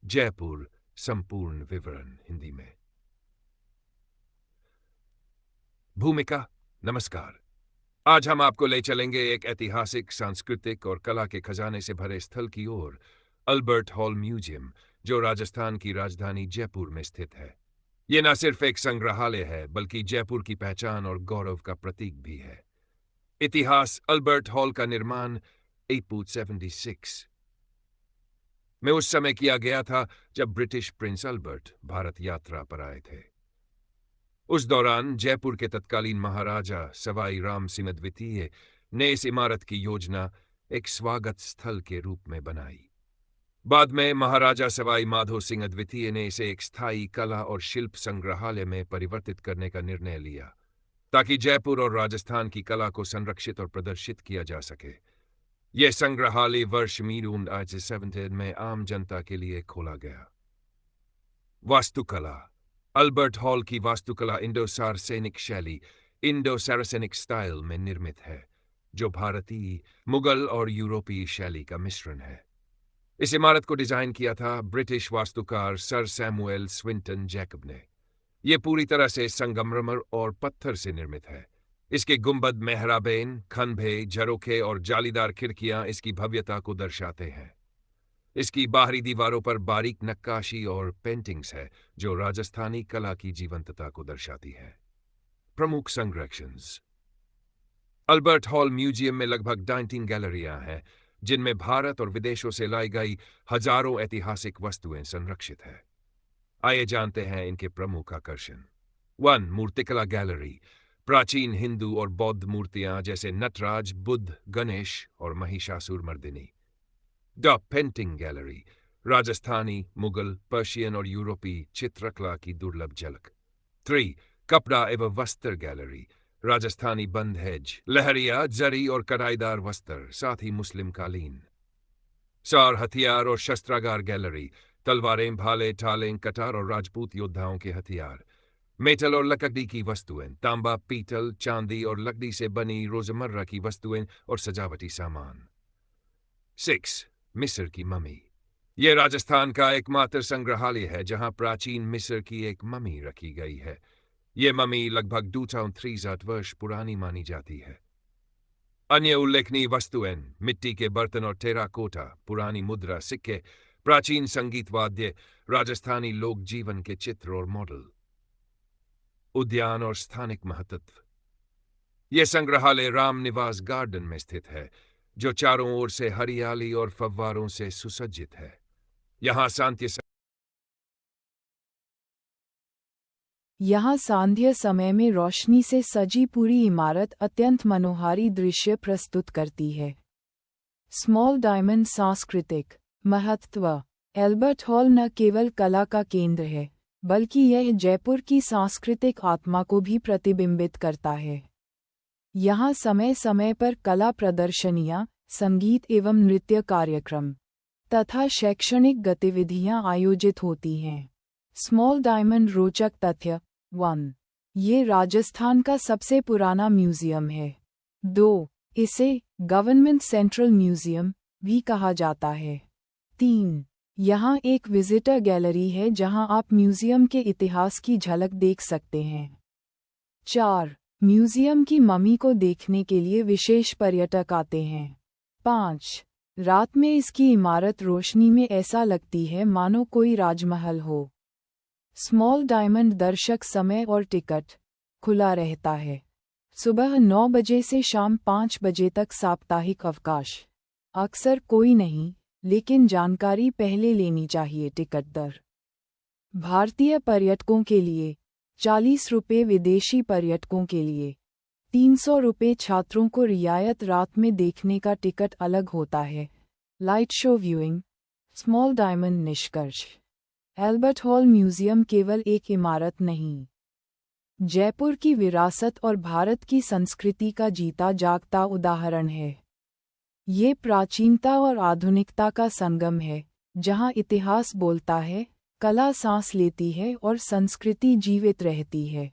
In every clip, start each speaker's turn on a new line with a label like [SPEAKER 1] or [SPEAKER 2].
[SPEAKER 1] जयपुर संपूर्ण विवरण हिंदी में। भूमिका। नमस्कार। आज हम आपको ले चलेंगे एक ऐतिहासिक, सांस्कृतिक और कला के खजाने से भरे स्थल की ओर, अल्बर्ट हॉल म्यूजियम, जो राजस्थान की राजधानी जयपुर में स्थित है। ये न सिर्फ एक संग्रहालय है, बल्कि जयपुर की पहचान और गौरव का प्रतीक भी है। इतिहास। अल्बर्ट हॉल का निर्माण 876 में उस समय किया गया था जब ब्रिटिश प्रिंस अल्बर्ट भारत यात्रा पर आए थे। उस दौरान जयपुर के तत्कालीन महाराजा सवाई राम सिंह द्वितीय ने इस इमारत की योजना एक स्वागत स्थल के रूप में बनाई। बाद में महाराजा सवाई माधो सिंह द्वितीय ने इसे एक स्थायी कला और शिल्प संग्रहालय में परिवर्तित करने का निर्णय लिया, ताकि जयपुर और राजस्थान की कला को संरक्षित और प्रदर्शित किया जा सके। यह संग्रहालय वर्ष 1917 में आम जनता के लिए खोला गया। वास्तुकला। अल्बर्ट हॉल की वास्तुकला इंडो-सार्सेनिक शैली, इंडो-सार्सेनिक स्टाइल में निर्मित है, जो भारतीय, मुगल और यूरोपीय शैली का मिश्रण है। इस इमारत को डिजाइन किया था ब्रिटिश वास्तुकार सर सैमुअल स्विंटन जैकब ने। यह पूरी तरह से संगमरमर और पत्थर से निर्मित है। इसके गुंबद, मेहराबेन, खंभे, झरोखे और जालीदार खिड़कियां इसकी भव्यता को दर्शाते हैं। इसकी बाहरी दीवारों पर बारीक नक्काशी और पेंटिंग्स है, जो राजस्थानी कला की जीवंतता को दर्शाती है। प्रमुख संरक्षण्स। अल्बर्ट हॉल म्यूजियम में लगभग 19 गैलरियां हैं, जिनमें भारत और विदेशों से लाई गई हजारों ऐतिहासिक वस्तुएं संरक्षित है। आइए जानते हैं इनके प्रमुख आकर्षण। 1. मूर्तिकला गैलरी। प्राचीन हिंदू और बौद्ध मूर्तियां जैसे नटराज, बुद्ध, गणेश और Mahishasuramardini. The painting gallery. Rajasthani, Mughal, Persian और यूरोपीय चित्रकला की दुर्लभ झलक। 3. कपड़ा एवं वस्त्र गैलरी। राजस्थानी बंधेज, लहरिया, जरी और कढ़ाईदार वस्त्र, साथ ही मुस्लिम कालीन। 4. हथियार और शस्त्रागार गैलरी। तलवारें, भाले, ढालें, कटार और राजपूत योद्धाओं के हथियार। मेटल और लकड़ी की वस्तुएं, तांबा, पीतल, चांदी और लकड़ी से बनी रोजमर्रा की वस्तुएं और सजावटी सामान। 6. मिस्र की मम्मी। यह राजस्थान का एकमात्र संग्रहालय है जहां प्राचीन मिस्र की एक मम्मी रखी गई है। यह मम्मी लगभग 2300 वर्ष पुरानी मानी जाती है। अन्य उल्लेखनीय वस्तुएं मिट्टी के बर्तन और टेराकोटा, पुरानी मुद्रा, सिक्के, प्राचीन संगीत वाद्य, राजस्थानी लोक जीवन के चित्र और मॉडल। उद्यान और स्थानिक महत्व। यह संग्रहालय राम निवास गार्डन में स्थित है, जो चारों ओर से हरियाली और फव्वारों से सुसज्जित है।
[SPEAKER 2] यहाँ सांध्य समय में रोशनी से सजी पूरी इमारत अत्यंत मनोहारी दृश्य प्रस्तुत करती है। स्मॉल डायमंड सांस्कृतिक महत्व। एल्बर्ट हॉल न केवल कला का केंद्र है, बल्कि यह जयपुर की सांस्कृतिक आत्मा को भी प्रतिबिंबित करता है। यहाँ समय समय पर कला प्रदर्शनियाँ, संगीत एवं नृत्य कार्यक्रम तथा शैक्षणिक गतिविधियाँ आयोजित होती हैं। स्मॉल डायमंड रोचक तथ्य। 1. ये राजस्थान का सबसे पुराना म्यूजियम है। 2. इसे गवर्नमेंट सेंट्रल म्यूजियम भी कहा जाता है। 3. यहाँ एक विजिटर गैलरी है जहाँ आप म्यूजियम के इतिहास की झलक देख सकते हैं। 4. म्यूजियम की मम्मी को देखने के लिए विशेष पर्यटक आते हैं। 5. रात में इसकी इमारत रोशनी में ऐसा लगती है मानो कोई राजमहल हो। स्मॉल डायमंड दर्शक समय और टिकट खुला रहता है। सुबह 9 बजे से शाम 5 बजे तक साप्ताहिक अवकाश। अक्सर कोई नहीं, लेकिन जानकारी पहले लेनी चाहिए। टिकट दर। भारतीय पर्यटकों के लिए 40 रुपये, विदेशी पर्यटकों के लिए 300 रुपये, छात्रों को रियायत। रात में देखने का टिकट अलग होता है। Light show viewing. Small diamond निष्कर्ष। एल्बर्ट हॉल म्यूजियम केवल एक इमारत नहीं, जयपुर की विरासत और भारत की संस्कृति का जीता जागता उदाहरण है। ये प्राचीनता और आधुनिकता का संगम है, जहाँ इतिहास बोलता है, कला सांस लेती है और संस्कृति जीवित रहती है।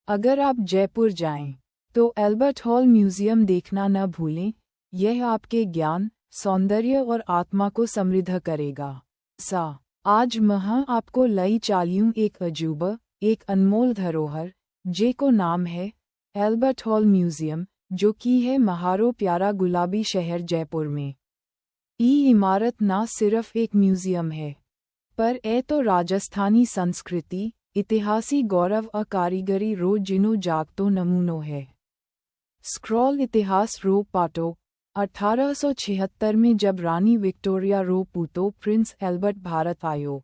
[SPEAKER 2] अगर आप जयपुर जाएं, तो एल्बर्ट हॉल म्यूजियम देखना न भूलें। यह आपके ज्ञान, सौंदर्य और आत्मा को समृद्ध करेगा। आज मैं आपको लई चालियूं एक अजूबा, एक अनमोल धरोहर, जेको नाम है एल्बर्ट हॉल म्यूजियम, जो कि है महारो प्यारा गुलाबी शहर जयपुर में। ये इमारत ना सिर्फ एक म्यूजियम है, पर ए तो राजस्थानी संस्कृति, इतिहासी गौरव और कारीगरी रो जिनो जागतो नमूनो है। स्क्रॉल इतिहास रो पाटो 1876 में जब रानी विक्टोरिया रो पूतो प्रिंस एल्बर्ट भारत आयो,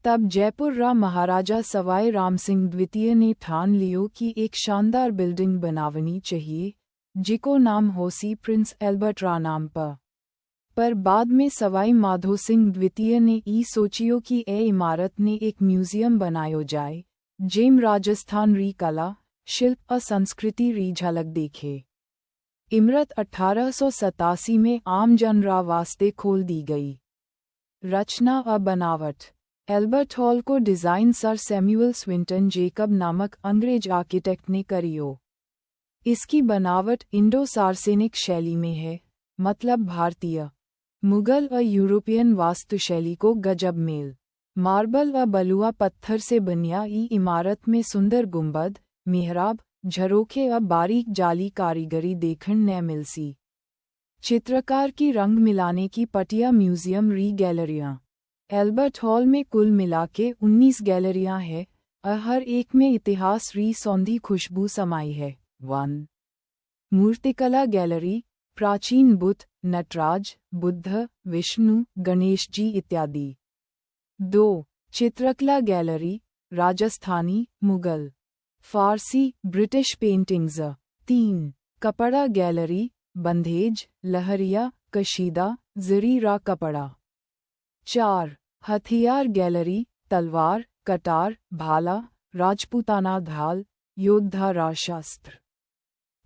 [SPEAKER 2] तब जयपुर रा महाराजा सवाई रामसिंह द्वितीय ने ठान लियो कि एक शानदार बिल्डिंग बनावनी चाहिए, जिको नाम होसी प्रिंस एल्बर्ट रा नाम पर बाद में सवाई माधो सिंह द्वितीय ने ई सोचियो कि ए इमारत ने एक म्यूजियम बनायो जाए, जेम राजस्थान री कला, शिल्प और संस्कृति री झलक देखे। इमरत 1887 में आम जन रा वास्ते खोल दी गई। रचना और बनावट। एल्बर्ट हॉल को design sir Samuel Swinton Jacob नामक अंग्रेज आर्किटेक्ट ने करियो। इसकी बनावट इंडो सार्सेनिक शैली में है, मतलब भारतीय, मुगल और यूरोपियन वास्तुशैली को गजब मेल। मार्बल व बलुआ पत्थर से बनिया ई इमारत में सुंदर गुंबद, मिहराब, झरोखे और बारीक जाली कारीगरी देखण न मिलसी। चित्रकार की रंग मिलाने की पटिया म्यूजियम री गैलरियाँ। एल्बर्ट हॉल में कुल मिलाके 19 गैलरियाँ हैं और हर एक में इतिहास री सौंधी खुशबू समाई है। 1. मूर्तिकला गैलरी, प्राचीन बुद्ध, नटराज, बुद्ध, विष्णु, गणेश जी इत्यादि। 2. चित्रकला गैलरी, राजस्थानी, मुगल, फारसी, ब्रिटिश पेंटिंग्स। 3. कपड़ा गैलरी, बंधेज, लहरिया, कशीदा, जरीरा कपड़ा। 4. हथियार गैलरी, तलवार, कटार, भाला, राजपूताना ढाल, योद्धा राशस्त्र।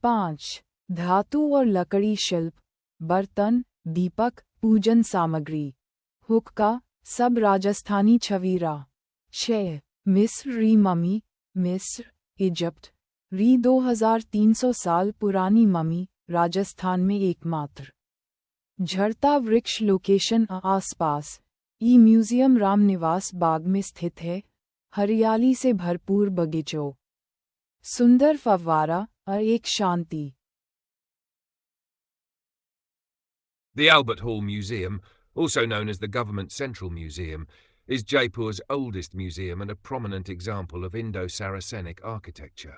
[SPEAKER 2] 5. धातु और लकड़ी शिल्प, बर्तन, दीपक, पूजन सामग्री, हुक्का, सब राजस्थानी छवीरा। 6. मिस्र री ममी, मिस्र, इजिप्ट री 2300 साल पुरानी ममी, राजस्थान में एकमात्र। झड़ता वृक्ष लोकेशन आसपास। ई म्यूजियम रामनिवास बाग में स्थित है, हरियाली से भरपूर बगीचों, सुंदर फव्वारा और एक शांति।
[SPEAKER 1] The Albert Hall Museum, also known as the Government Central Museum, is Jaipur's oldest museum and a prominent example of Indo-Saracenic architecture.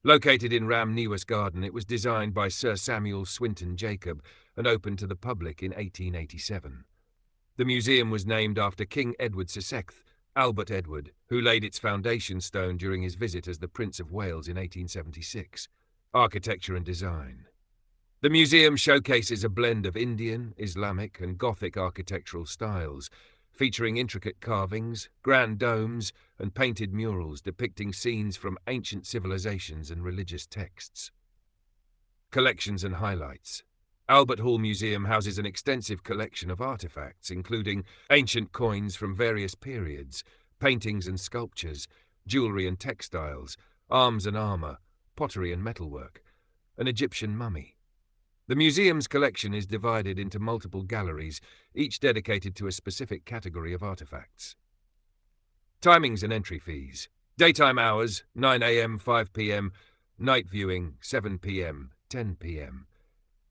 [SPEAKER 1] Located in Ram Niwas Garden, it was designed by Sir Samuel Swinton Jacob and opened to the public in 1887. The museum was named after King Edward VI, Albert Edward, who laid its foundation stone during his visit as the Prince of Wales in 1876. Architecture and design. The museum showcases a blend of Indian, Islamic and Gothic architectural styles, featuring intricate carvings, grand domes and painted murals depicting scenes from ancient civilizations and religious texts. Collections and highlights. Albert Hall Museum houses an extensive collection of artifacts, including ancient coins from various periods, paintings and sculptures, jewelry and textiles, arms and armor, pottery and metalwork, an Egyptian mummy. The museum's collection is divided into multiple galleries, each dedicated to a specific category of artifacts. Timings and entry fees. Daytime hours, 9 a.m., 5 p.m. Night viewing, 7 p.m., 10 p.m.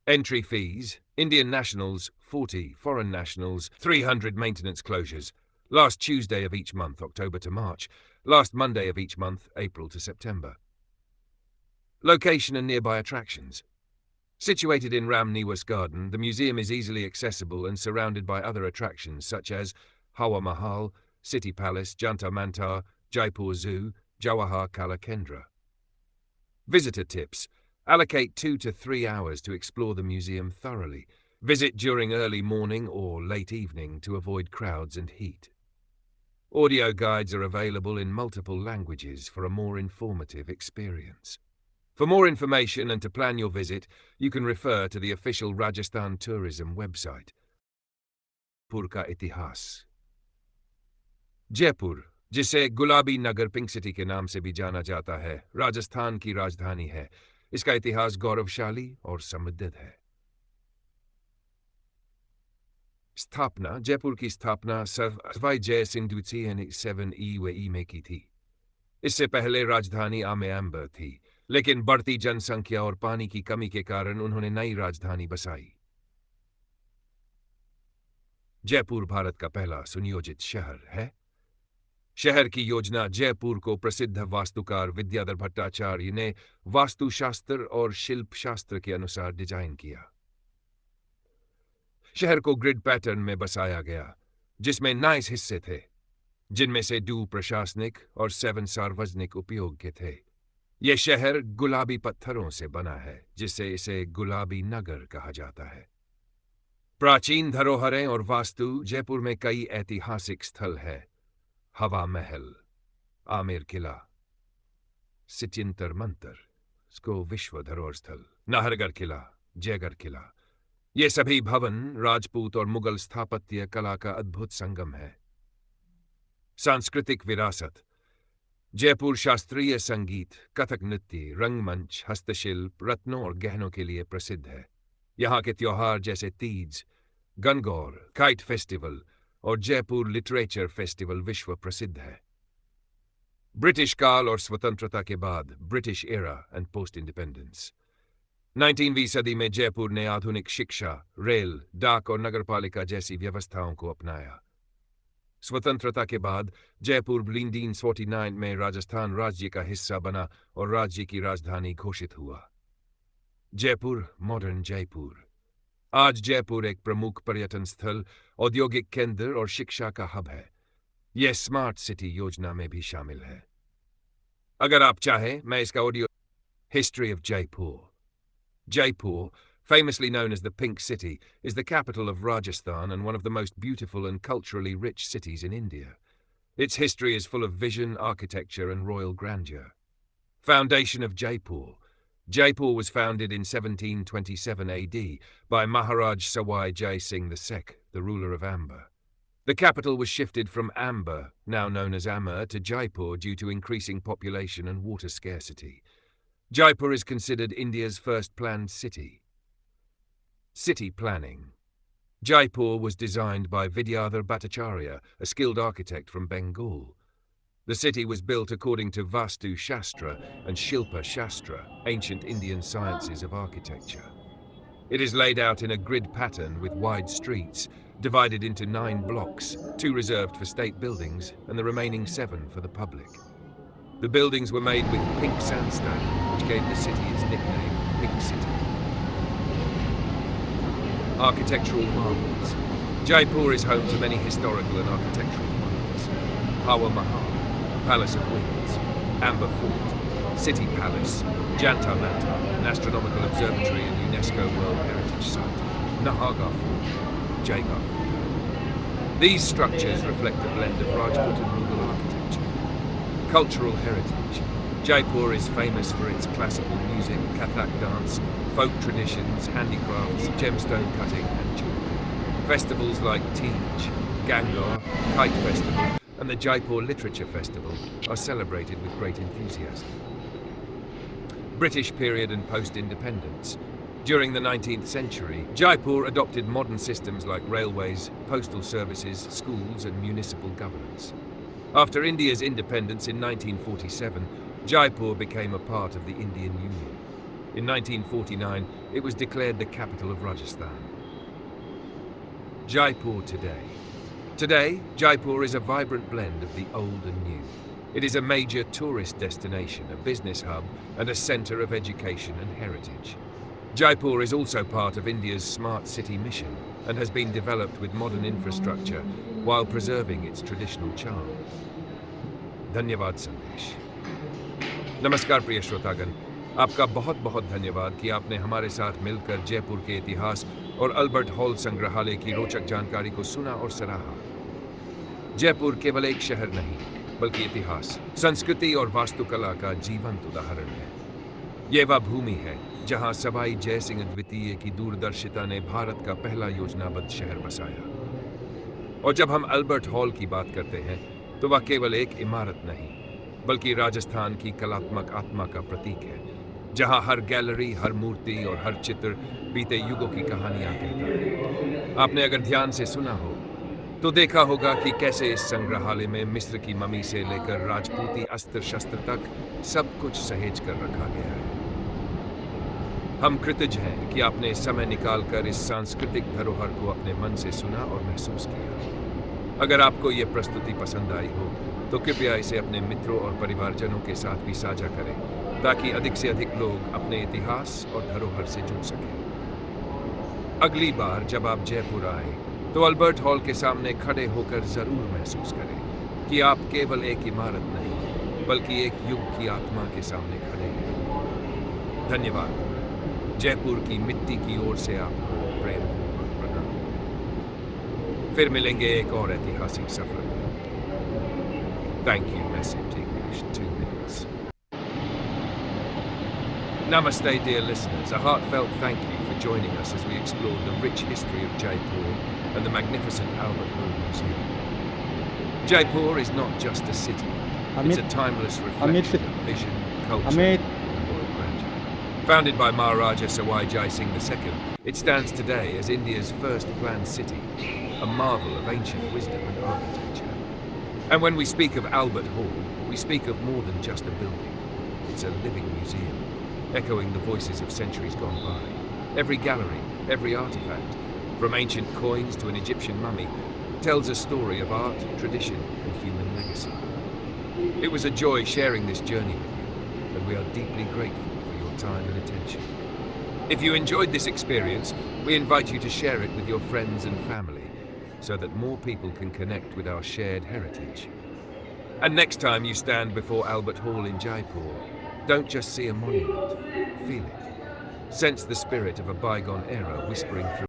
[SPEAKER 1] Entry fees. Indian nationals, 40. Foreign nationals, 300. Maintenance closures. Last Tuesday of each month, October to March. Last Monday of each month, April to September. Location and nearby attractions. Situated in Ram Niwas Garden, the museum is easily accessible and surrounded by other attractions such as Hawa Mahal, City Palace, Jantar Mantar, Jaipur Zoo, Jawahar Kala Kendra. Visitor tips. Allocate 2 to 3 hours to explore the museum thoroughly. Visit during early morning or late evening to avoid crowds and heat. Audio guides are available in multiple languages for a more informative experience. For more information and to plan your visit, you can refer to the official Rajasthan Tourism website. Jaipur का इतिहास. जयपुर, जिसे गुलाबी नगर pink city के नाम से भी जाना जाता है, राजस्थान की राजधानी है. इसका इतिहास गौरवशाली और समृद्ध है. स्थापना जयपुर की स्थापना सवाई जय सिंह द्वितीय ने 7E में की थी। इससे पहले राजधानी आमेम्बर थी, लेकिन बढ़ती जनसंख्या और पानी की कमी के कारण उन्होंने नई राजधानी बसाई। जयपुर भारत का पहला सुनियोजित शहर है। शहर की योजना जयपुर को प्रसिद्ध वास्तुकार विद्याधर भट्टाचार्य ने वास्तुशास्त्र और शिल्पशास्त्र के अनुसार डिजाइन किया। शहर को ग्रिड पैटर्न में बसाया गया, जिसमें 9 हिस्से थे, जिनमें से 2 प्रशासनिक और 7 सार्वजनिक उपयोग के थे। यह शहर गुलाबी पत्थरों से बना है, जिससे इसे गुलाबी नगर कहा जाता है। प्राचीन धरोहरें और वास्तु जयपुर में कई ऐतिहासिक स्थल है। हवा महल, आमेर किला, सिचिंतर मंतर, इसको विश्व धरोहर स्थल, नाहरगढ़ किला, जयगढ़ किला, ये सभी भवन राजपूत और मुगल स्थापत्य कला का अद्भुत संगम है। सांस्कृतिक विरासत जयपुर शास्त्रीय संगीत, कथक नृत्य, रंगमंच, हस्तशिल्प, रत्नों और गहनों के लिए प्रसिद्ध है। यहाँ के त्योहार जैसे तीज, गणगौर, काइट फेस्टिवल और जयपुर लिटरेचर फेस्टिवल विश्व प्रसिद्ध है। ब्रिटिश काल और स्वतंत्रता के बाद British era and post independence 19वीं सदी में जयपुर ने आधुनिक शिक्षा, रेल, डाक और नगरपालिका जैसी व्यवस्थाओं को अपनाया। स्वतंत्रता के बाद जयपुर 1949 में राजस्थान राज्य का हिस्सा बना और राज्य की राजधानी घोषित हुआ। जयपुर, मॉडर्न जयपुर। आज जयपुर एक प्रमुख पर्यटन स्थल, औद्योगिक केंद्र और शिक्षा का हब है। यह स्मार्ट सिटी योजना में भी शामिल है। अगर आप चाहें, मैं इसका audio history of Jaipur. Jaipur, famously known as the Pink City, is the capital of Rajasthan and one of the most beautiful and culturally rich cities in India. Its history is full of vision, architecture, and royal grandeur. Foundation of Jaipur. Jaipur was founded in 1727 AD by Maharaj Sawai Jai Singh II, the ruler of Amber. The capital was shifted from Amber, now known as Amber, to Jaipur due to increasing population and water scarcity. Jaipur is considered India's first planned city. City planning. Jaipur was designed by Vidyadhar Bhattacharya, a skilled architect from Bengal. The city was built according to Vastu Shastra and Shilpa Shastra, ancient Indian sciences of architecture. It is laid out in a grid pattern with wide streets, divided into 9 blocks, 2 reserved for state buildings and the remaining 7 for the public. The buildings were made with pink sandstone, which gave the city its nickname, Pink City. Architectural marvels. Jaipur is home to many historical and architectural wonders. Hawa Mahal, Palace of Winds, Amber Fort, City Palace, Jantar Mantar, an astronomical observatory and UNESCO World Heritage Site, Nahagar Fort, Jaigarh Fort. These structures reflect a blend of Rajput and Mughal architecture. Cultural heritage. Jaipur is famous for its classical music, Kathak dance, folk traditions, handicrafts, gemstone cutting and jewelry. Festivals like Tej, Gangar, Kite Festival and the Jaipur Literature Festival are celebrated with great enthusiasm. British period and post-independence. During the 19th century, Jaipur adopted modern systems like railways, postal services, schools and municipal governance. After India's independence in 1947, Jaipur became a part of the Indian Union. In 1949, it was declared the capital of Rajasthan. Jaipur today. Today, Jaipur is a vibrant blend of the old and new. It is a major tourist destination, a business hub, and a centre of education and heritage. Jaipur is also part of India's smart city mission and has been developed with modern infrastructure while preserving its traditional charm. धन्यवाद संदेश। नमस्कार प्रिय श्रोतागण, आपका बहुत बहुत धन्यवाद कि आपने हमारे साथ मिलकर जयपुर के इतिहास और अल्बर्ट हॉल संग्रहालय की रोचक जानकारी को सुना और सराहा। जयपुर केवल एक शहर नहीं, बल्कि इतिहास, संस्कृति और वास्तुकला का जीवंत उदाहरण है। यह वह भूमि है जहां सवाई जय सिंह द्वितीय की दूरदर्शिता ने भारत का पहला योजनाबद्ध शहर बसाया। और जब हम अल्बर्ट हॉल की बात करते हैं, तो वह केवल एक इमारत नहीं, बल्कि राजस्थान की कलात्मक आत्मा का प्रतीक है, जहां हर गैलरी, हर मूर्ति और हर चित्र बीते युगों की कहानियां कहता है। आपने अगर ध्यान से सुना हो तो देखा होगा कि कैसे इस संग्रहालय में मिस्र की मम्मी से लेकर राजपूती अस्त्र शस्त्र तक सब कुछ सहेज कर रखा गया है। हम कृतज्ञ हैं कि आपने समय निकालकर इस सांस्कृतिक धरोहर को अपने मन से सुना और महसूस किया। अगर आपको ये प्रस्तुति पसंद आई हो तो कृपया इसे अपने मित्रों और परिवारजनों के साथ भी साझा करें ताकि अधिक से अधिक लोग अपने इतिहास और धरोहर से जुड़ सकें। अगली बार जब आप जयपुर आए तो अल्बर्ट हॉल के सामने खड़े होकर जरूर महसूस करें कि आप केवल एक इमारत नहीं बल्कि एक युग की आत्मा के सामने खड़े हैं। धन्यवाद। जयपुर की मिट्टी की ओर से आपको प्रेमपूर्वक प्रणाम। फिर मिलेंगे एक और ऐतिहासिक सफर में। Thank you, Message English, 2 minutes. Namaste, dear listeners. A heartfelt thank you for joining us as we explored the rich history of Jaipur and the magnificent Albert Hall Museum. Jaipur is not just a city. It's a timeless reflection of vision, culture, and royal grandeur. Founded by Maharaja Sawai Jai Singh II, it stands today as India's first planned city, a marvel of ancient wisdom and architecture. And when we speak of Albert Hall, we speak of more than just a building. It's a living museum, echoing the voices of centuries gone by. Every gallery, every artifact, from ancient coins to an Egyptian mummy, tells a story of art, tradition, and human legacy. It was a joy sharing this journey with you, and we are deeply grateful for your time and attention. If you enjoyed this experience, we invite you to share it with your friends and family, so that more people can connect with our shared heritage. And next time you stand before Albert Hall in Jaipur, don't just see a monument, feel it. Sense the spirit of a bygone era whispering through